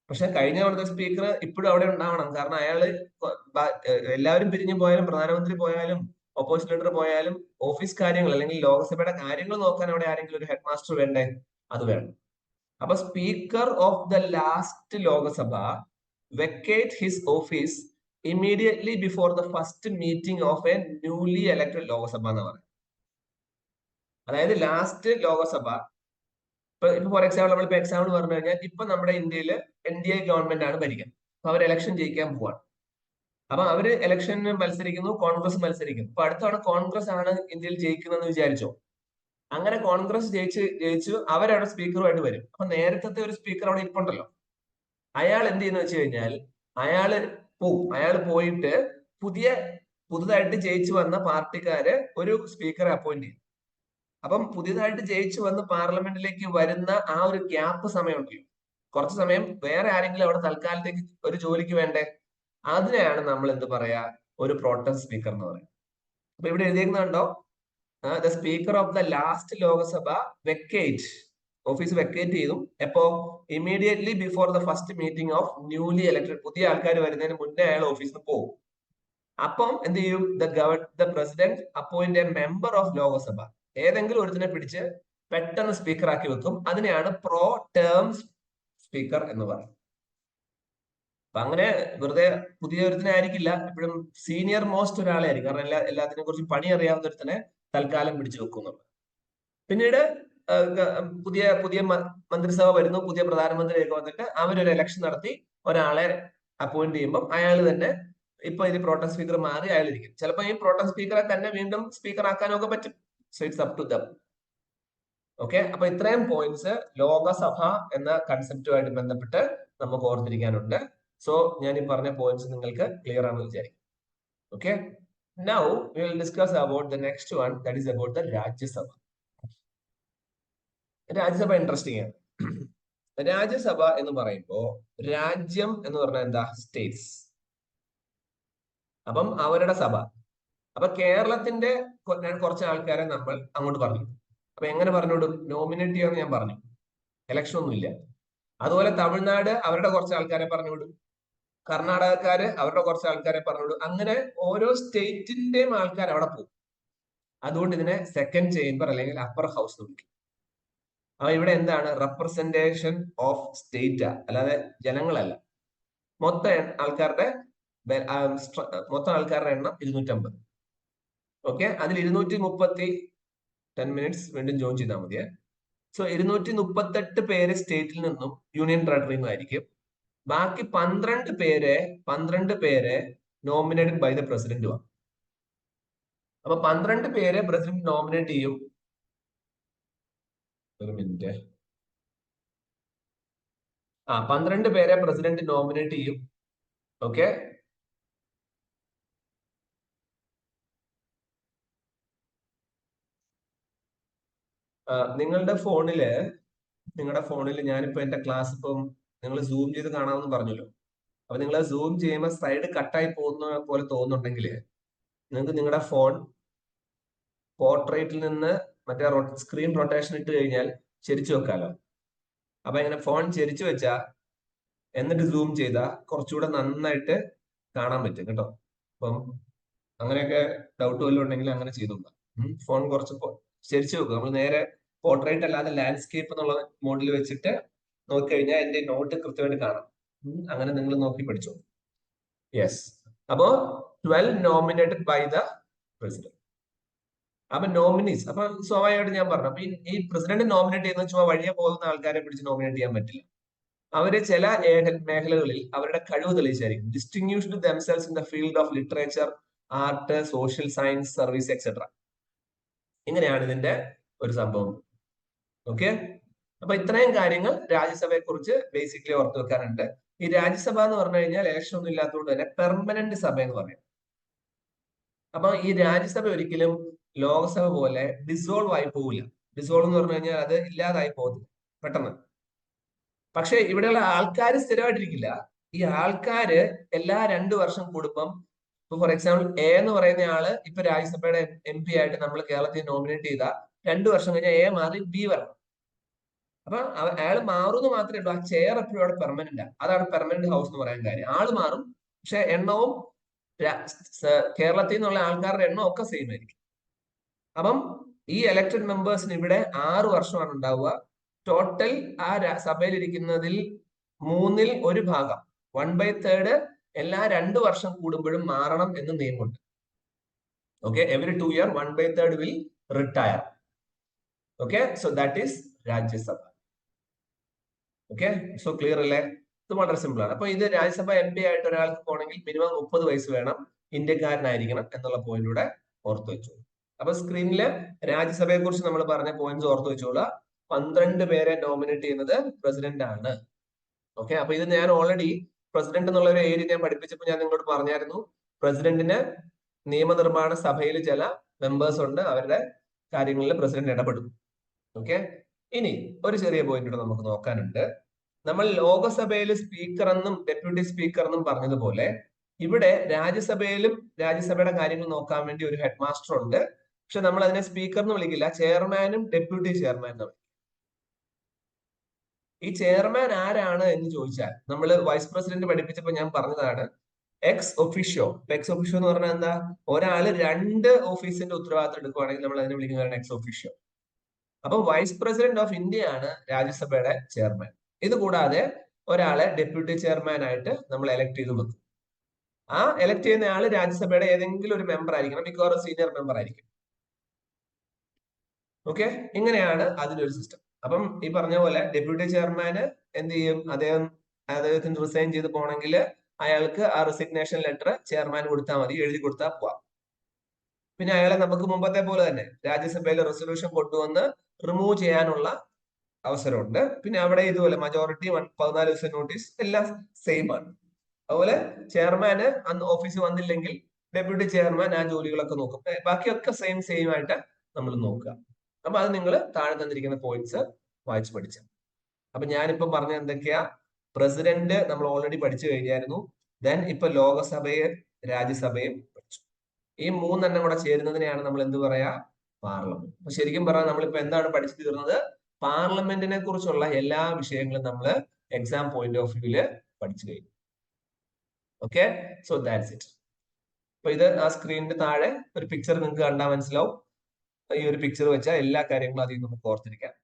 പക്ഷെ കഴിഞ്ഞ തവണത്തെ സ്പീക്കർ ഇപ്പോഴും അവിടെ ഉണ്ടാവണം. കാരണം അയാള് എല്ലാവരും പിരിഞ്ഞു പോയാലും, പ്രധാനമന്ത്രി പോയാലും, ഓപ്പോസിഷൻ ലീഡർ പോയാലും, ഓഫീസ് കാര്യങ്ങൾ അല്ലെങ്കിൽ ലോകസഭയുടെ കാര്യങ്ങൾ നോക്കാൻ അവിടെ ആരെങ്കിലും ഒരു ഹെഡ് മാസ്റ്റർ വേണ്ടേ? അത് വേണം. അപ്പൊ speaker of the last Lok Sabha vacate his office immediately before the first meeting of A newly elected Lok Sabha എന്ന് പറയും. അതായത് ലാസ്റ്റ് ലോകസഭ ഇപ്പൊ ഫോർ എക്സാമ്പിൾ നമ്മളിപ്പോ എക്സാമ്പിൾ പറഞ്ഞു കഴിഞ്ഞാൽ, ഇപ്പൊ നമ്മുടെ ഇന്ത്യയിൽ NDA ഗവൺമെന്റ് ആണ് ഭരിക്കുന്നത്. അപ്പൊ അവർ ഇലക്ഷൻ ജയിക്കാൻ പോവാണ്. അപ്പൊ അവര് ഇലക്ഷന് മത്സരിക്കുന്നു, കോൺഗ്രസ് മത്സരിക്കുന്നു. അപ്പൊ അടുത്താണ് കോൺഗ്രസ് ആണ് ഇന്ത്യയിൽ ജയിക്കുന്നതെന്ന് വിചാരിച്ചോ. അങ്ങനെ കോൺഗ്രസ് ജയിച്ചു അവരവിടെ സ്പീക്കറുമായിട്ട് വരും. അപ്പൊ നേരത്തെ ഒരു സ്പീക്കർ അവിടെ ഇരിപ്പുണ്ടല്ലോ, അയാൾ എന്ത് ചെയ്യുന്ന വെച്ച് കഴിഞ്ഞാൽ അയാൾ പോയിട്ട് പുതുതായിട്ട് ജയിച്ചു വന്ന പാർട്ടിക്കാര് ഒരു സ്പീക്കറെ അപ്പോയിന്റ് ചെയ്യും. അപ്പം പുതിയതായിട്ട് ജയിച്ചു വന്ന് പാർലമെന്റിലേക്ക് വരുന്ന ആ ഒരു ഗ്യാപ്പ് സമയമുണ്ടല്ലോ, കുറച്ച് സമയം വേറെ ആരെങ്കിലും അവിടെ തൽക്കാലത്തേക്ക് ഒരു ജോലിക്ക് വേണ്ടേ? അതിനെയാണ് നമ്മൾ എന്ത് പറയാ? ഒരു പ്രോട്ടം സ്പീക്കർ എന്ന് പറയുന്നത്. അപ്പൊ ഇവിടെ എഴുതിയേക്കുന്നുണ്ടോ? The speaker of the last Lok Sabha vacate, office vacate ചെയ്തു. എപ്പോ? Immediately before the first meeting of newly elected. പുതിയ ആൾക്കാർ വരുന്നതിന് മുന്നേ അയാൾ ഓഫീസിൽ നിന്ന് പോകും. അപ്പം എന്ത് ചെയ്യും? The president appoint A member of Lok Sabha. ഏതെങ്കിലും ഒരുത്തിനെ പിടിച്ച് പെട്ടെന്ന് സ്പീക്കർ ആക്കി വെക്കും. അതിനെയാണ് പ്രോ ടേം സ്പീക്കർ എന്ന് പറയുന്നത്. അപ്പൊ അങ്ങനെ വെറുതെ പുതിയ ഒരുത്തിനെ ആയിരിക്കില്ല, എപ്പോഴും സീനിയർ മോസ്റ്റ് ഒരാളെ ആയിരിക്കും. കാരണം എല്ലാത്തിനെ കുറിച്ചും പണി അറിയാവുന്ന ഒരുത്തിനെ തൽക്കാലം പിടിച്ചു വെക്കുന്നുള്ളു. പിന്നീട് പുതിയ മന്ത്രിസഭ വരുന്നു, പുതിയ പ്രധാനമന്ത്രിയൊക്കെ വന്നിട്ട് അവരൊരു ഇലക്ഷൻ നടത്തി ഒരാളെ അപ്പോയിന്റ് ചെയ്യുമ്പോൾ അയാൾ തന്നെ ഇപ്പൊ ഇത് പ്രോട്ടം സ്പീക്കർ മാറി അയാൾ ഇരിക്കും. ചിലപ്പോൾ ഈ പ്രോട്ടം സ്പീക്കറെ തന്നെ വീണ്ടും സ്പീക്കർ ആക്കാനൊക്കെ പറ്റും. So it's up to them. Okay, അപ്പൊ ഇത്രയും പോയിന്റ്സ് ലോകസഭ എന്ന കൺസെപ്റ്റുമായിട്ട് ബന്ധപ്പെട്ട് നമുക്ക് ഓർത്തിരിക്കാനുണ്ട്. സോ ഞാൻ ഈ പറഞ്ഞ പോയിന്റ്സ് നിങ്ങൾക്ക് ക്ലിയർ ആണെന്ന് വിചാരിക്കും. Okay, now we will discuss about the next one, that is about the Rajya Sabha. Rajya Sabha interesting ആണ്. രാജ്യസഭ എന്ന് പറയുമ്പോ രാജ്യം എന്ന് പറഞ്ഞാൽ എന്താ? സ്റ്റേറ്റ്സ്. അപ്പം അവരുടെ സഭ. അപ്പൊ കേരളത്തിന്റെ കുറച്ച് ആൾക്കാരെ നമ്മൾ അങ്ങോട്ട് പറഞ്ഞു. അപ്പൊ എങ്ങനെ പറഞ്ഞുവിടും? നോമിനേറ്റ് ചെയ്യാന്ന് ഞാൻ പറഞ്ഞു. ഇലക്ഷൻ ഒന്നുമില്ല. അതുപോലെ തമിഴ്നാട് അവരുടെ കുറച്ച് ആൾക്കാരെ പറഞ്ഞുവിടും, കർണാടകക്കാര് അവരുടെ കുറച്ച് ആൾക്കാരെ പറഞ്ഞുവിടും. അങ്ങനെ ഓരോ സ്റ്റേറ്റിന്റെയും ആൾക്കാർ അവിടെ പോകും. അതുകൊണ്ട് ഇതിനെ സെക്കൻഡ് ചേംബർ അല്ലെങ്കിൽ അപ്പർ ഹൗസ് എന്ന് വിളിക്കും. അപ്പൊ ഇവിടെ എന്താണ്? റെപ്രസെന്റേഷൻ ഓഫ് സ്റ്റേറ്റ്, അല്ലാതെ ജനങ്ങളല്ല. മൊത്തം ആൾക്കാരുടെ എണ്ണം 250. ഓക്കെ, അതിൽ 10 മിനിറ്റ്സ് വീണ്ടും ജോയിൻ ചെയ്താൽ മതിയെ. സോ 238 പേര് സ്റ്റേറ്റിൽ നിന്നും യൂണിയൻ ടെറിട്ടറിയിൽ നിന്നായിരിക്കും. ബാക്കി 12 പേരെ നോമിനേറ്റഡ് ബൈ ദ പ്രസിഡന്റുമാണ്. അപ്പൊ 12 പേരെ പ്രസിഡന്റ് നോമിനേറ്റ് ചെയ്യും. ഒരു മിനിറ്റ്. 12 പേരെ പ്രസിഡന്റ് നോമിനേറ്റ് ചെയ്യും. ഓക്കെ, നിങ്ങളുടെ ഫോണില് ഞാനിപ്പോ എന്റെ ക്ലാസ് ഇപ്പം നിങ്ങൾ സൂം ചെയ്ത് കാണാമെന്ന് പറഞ്ഞല്ലോ. അപ്പൊ നിങ്ങൾ സൂം ചെയ്യുമ്പോൾ സൈഡ് കട്ടായി പോകുന്ന പോലെ തോന്നുന്നുണ്ടെങ്കിൽ നിങ്ങൾക്ക് നിങ്ങളുടെ ഫോൺ പോർട്രേറ്റിൽ നിന്ന് മറ്റേ സ്ക്രീൻ റൊട്ടേഷൻ ഇട്ട് കഴിഞ്ഞാൽ ചെരിച്ചു വെക്കാലോ. അപ്പൊ ഇങ്ങനെ ഫോൺ ചെരിച്ചു വെച്ചാ എന്നിട്ട് സൂം ചെയ്താൽ കുറച്ചുകൂടെ നന്നായിട്ട് കാണാൻ പറ്റും കേട്ടോ. അപ്പം അങ്ങനെയൊക്കെ ഡൗട്ട് വല്ലതും ഉണ്ടെങ്കിൽ അങ്ങനെ ചെയ്തു നോക്കാം. ഫോൺ കുറച്ച് ശരിച്ചു നോക്കുക. നമ്മൾ നേരെ പോർട്രേറ്റ് അല്ലാതെ ലാൻഡ്സ്കേപ്പ് എന്നുള്ള മോഡിൽ വെച്ചിട്ട് നോക്കിക്കഴിഞ്ഞാൽ എന്റെ നോട്ട് കൃത്യമായിട്ട് കാണാം. അങ്ങനെ നിങ്ങൾ നോക്കി പഠിച്ചോ. യെസ്. അപ്പോ 12 നോമിനേറ്റഡ് ബൈ ദ പ്രസിഡന്റ്. അപ്പൊ നോമിനീസ്, അപ്പൊ സ്വാഭാവികമായിട്ട് ഞാൻ പറഞ്ഞു, അപ്പൊ ഈ പ്രസിഡന്റ് നോമിനേറ്റ് ചെയ്യുന്ന ചുമ്മാ വഴിയെ പോകുന്ന ആൾക്കാരെ പിടിച്ച് നോമിനേറ്റ് ചെയ്യാൻ പറ്റില്ല. അവര് ചില മേഖലകളിൽ അവരുടെ കഴിവ് തെളിയിച്ചായിരിക്കും. Distinguished themselves in the field of literature, art, social science, service etcetera. ഇങ്ങനെയാണ് ഇതിന്റെ ഒരു സംഭവം. ഓക്കെ, അപ്പൊ ഇത്രയും കാര്യങ്ങൾ രാജ്യസഭയെ കുറിച്ച് ബേസിക്കലി ഓർത്ത് വെക്കാനുണ്ട്. ഈ രാജ്യസഭ എന്ന് പറഞ്ഞു കഴിഞ്ഞാൽ ഇലക്ഷൻ ഒന്നും ഇല്ലാത്തതുകൊണ്ട് തന്നെ പെർമനന്റ് സഭ എന്ന് പറയും. അപ്പൊ ഈ രാജ്യസഭ ഒരിക്കലും ലോകസഭ പോലെ ഡിസോൾവ് ആയി പോവില്ല. ഡിസോൾവ് എന്ന് പറഞ്ഞു കഴിഞ്ഞാൽ അത് ഇല്ലാതായി പോകത്തില്ല പെട്ടെന്ന്. പക്ഷെ ഇവിടെയുള്ള ആൾക്കാർ സ്ഥിരമായിട്ടിരിക്കില്ല. ഈ ആൾക്കാര് എല്ലാ 2 വർഷം കൂടുമ്പം, ഇപ്പൊ ഫോർ എക്സാമ്പിൾ എ എന്ന് പറയുന്ന ആള് ഇപ്പൊ രാജ്യസഭയുടെ MP ആയിട്ട് നമ്മൾ കേരളത്തിൽ നോമിനേറ്റ് ചെയ്ത 2 വർഷം കഴിഞ്ഞാൽ എ മാറി ബി വരണം. അപ്പൊ അയാൾ മാറുമെന്ന് മാത്രമേ ഉള്ളൂ. ആ ചെയർ എപ്പോഴും അവിടെ പെർമനന്റ് ആണ്. അതാണ് പെർമനന്റ് ഹൗസ് എന്ന് പറയാൻ കാര്യം. ആള് മാറും, പക്ഷെ എണ്ണവും കേരളത്തിൽ നിന്നുള്ള ആൾക്കാരുടെ എണ്ണം ഒക്കെ സെയിം ആയിരിക്കും. അപ്പം ഈ എലക്ടഡ് മെമ്പേഴ്സിന് ഇവിടെ 6 വർഷമാണ് ഉണ്ടാവുക. ടോട്ടൽ ആ സഭയിൽ ഇരിക്കുന്നതിൽ 1/3 ഭാഗം 1/3 എല്ലാ 2 വർഷം കൂടുമ്പോഴും മാറണം എന്ന് നിയമമുണ്ട്. Okay, every 2 year 1/3 will retire. Okay, so that is Rajya Sabha. Okay, so clear അല്ലേ? ഇത് വളരെ സിമ്പിൾ ആണ്. അപ്പൊ ഇത് രാജ്യസഭ MP ആയിട്ട് ഒരാൾക്ക് പോകണമെങ്കിൽ മിനിമം 30 വയസ്സ് വേണം, ഇന്ത്യക്കാരനായിരിക്കണം എന്നുള്ള പോയിന്റൂടെ ഓർത്ത് വെച്ചു. അപ്പൊ സ്ക്രീനില് രാജ്യസഭയെ കുറിച്ച് നമ്മൾ പറഞ്ഞ പോയിന്റ്സ് ഓർത്ത് വെച്ചോളൂ. 12 പേരെ നോമിനേറ്റ് ചെയ്യുന്നത് പ്രസിഡന്റ് ആണ്. ഓക്കെ, അപ്പൊ ഇത് ഞാൻ ഓൾറെഡി പ്രസിഡന്റ് എന്നുള്ള ഒരു ഏരിയ ഞാൻ പഠിപ്പിച്ചപ്പോൾ ഞാൻ നിങ്ങളോട് പറഞ്ഞായിരുന്നു, പ്രസിഡന്റിന് നിയമനിർമ്മാണ സഭയിൽ ചില മെമ്പേഴ്സ് ഉണ്ട്, അവരുടെ കാര്യങ്ങളിൽ പ്രസിഡന്റ് ഇടപെടും. ഓക്കെ, ഇനി ഒരു ചെറിയ പോയിന്റ് കൂടെ നമുക്ക് നോക്കാനുണ്ട്. നമ്മൾ ലോകസഭയിൽ സ്പീക്കർ എന്നും ഡെപ്യൂട്ടി സ്പീക്കർ എന്നും പറഞ്ഞതുപോലെ ഇവിടെ രാജ്യസഭയിലും രാജ്യസഭയുടെ കാര്യങ്ങൾ നോക്കാൻ വേണ്ടി ഒരു ഹെഡ് മാസ്റ്റർ ഉണ്ട്. പക്ഷെ നമ്മൾ അതിനെ സ്പീക്കർ എന്ന് വിളിക്കില്ല, ചെയർമാനും ഡെപ്യൂട്ടി ചെയർമാൻ എന്ന് വിളിക്കും. ഈ ചെയർമാൻ ആരാണ് എന്ന് ചോദിച്ചാൽ, നമ്മൾ വൈസ് പ്രസിഡന്റ് പഠിപ്പിച്ചപ്പോൾ ഞാൻ പറഞ്ഞതാണ് എക്സ് ഒഫീഷ്യോ. എക്സ് ഒഫീഷ്യോ എന്ന് പറഞ്ഞാൽ എന്താ? ഒരാള് 2 ഓഫീസിന്റെ ഉത്തരവാദിത്തം എടുക്കുവാണെങ്കിൽ നമ്മൾ അതിനെ വിളിക്കുന്നതാണ് എക്സ് ഒഫീഷ്യോ. അപ്പൊ വൈസ് പ്രസിഡന്റ് ഓഫ് ഇന്ത്യ ആണ് രാജ്യസഭയുടെ ചെയർമാൻ. ഇത് കൂടാതെ ഒരാളെ ഡെപ്യൂട്ടി ചെയർമാൻ ആയിട്ട് നമ്മൾ എലക്ട് ചെയ്ത് വെക്കും. ആ എലക്ട് ചെയ്യുന്ന ആള് രാജ്യസഭയുടെ ഏതെങ്കിലും ഒരു മെമ്പർ ആയിരിക്കണം, മിക്കവാറും സീനിയർ മെമ്പർ ആയിരിക്കും. ഓക്കെ, ഇങ്ങനെയാണ് അതിനൊരു സിസ്റ്റം. അപ്പം ഈ പറഞ്ഞ പോലെ ഡെപ്യൂട്ടി ചെയർമാന് എന്ത് ചെയ്യും? അദ്ദേഹത്തിന് റിസൈൻ ചെയ്ത് പോകണമെങ്കിൽ അയാൾക്ക് ആ റിസിഗ്നേഷൻ ലെറ്റർ ചെയർമാൻ കൊടുത്താൽ മതി, എഴുതി കൊടുത്താൽ പോവാം. പിന്നെ അയാളെ നമുക്ക് മുമ്പത്തെ പോലെ തന്നെ രാജ്യസഭയിൽ റെസൊല്യൂഷൻ കൊണ്ടുവന്ന് റിമൂവ് ചെയ്യാനുള്ള അവസരമുണ്ട്. പിന്നെ അവിടെ ഇതുപോലെ മജോറിറ്റി 14 ദിവസം നോട്ടീസ് എല്ലാം സെയിം ആണ്. അതുപോലെ ചെയർമാന് അന്ന് ഓഫീസിൽ വന്നില്ലെങ്കിൽ ഡെപ്യൂട്ടി ചെയർമാൻ ആ ജോലികളൊക്കെ നോക്കും. ബാക്കിയൊക്കെ സെയിം ആയിട്ട് നമ്മൾ നോക്കുക. അപ്പൊ അത് നിങ്ങൾ താഴെ തന്നിരിക്കുന്ന പോയിന്റ്സ് വായിച്ച് പഠിച്ച. അപ്പൊ ഞാനിപ്പോ പറഞ്ഞ എന്തൊക്കെയാ? പ്രസിഡന്റ് നമ്മൾ ഓൾറെഡി പഠിച്ചു കഴിഞ്ഞായിരുന്നു. ദെൻ ഇപ്പൊ ലോകസഭയും രാജ്യസഭയും പഠിച്ചു. ഈ 3 എണ്ണം കൂടെ ചേരുന്നതിനെയാണ് നമ്മൾ എന്ത് പറയാ? പാർലമെന്റ്. അപ്പൊ ശരിക്കും പറഞ്ഞാൽ നമ്മളിപ്പോ എന്താണ് പഠിച്ചു തീർന്നത്? പാർലമെന്റിനെ കുറിച്ചുള്ള എല്ലാ വിഷയങ്ങളും നമ്മൾ എക്സാം പോയിന്റ് ഓഫ് വ്യൂല് പഠിച്ചു കഴിഞ്ഞു. Okay, so that's it. അപ്പൊ ഇത് ആ സ്ക്രീനിന്റെ താഴെ ഒരു പിക്ചർ നിങ്ങൾക്ക് കണ്ടാൽ മനസ്സിലാവും. ഈ ഒരു പിക്ചർ വെച്ചാൽ എല്ലാ കാര്യങ്ങളും അതിൽ നമുക്ക് ഓർത്തിരിക്കാം.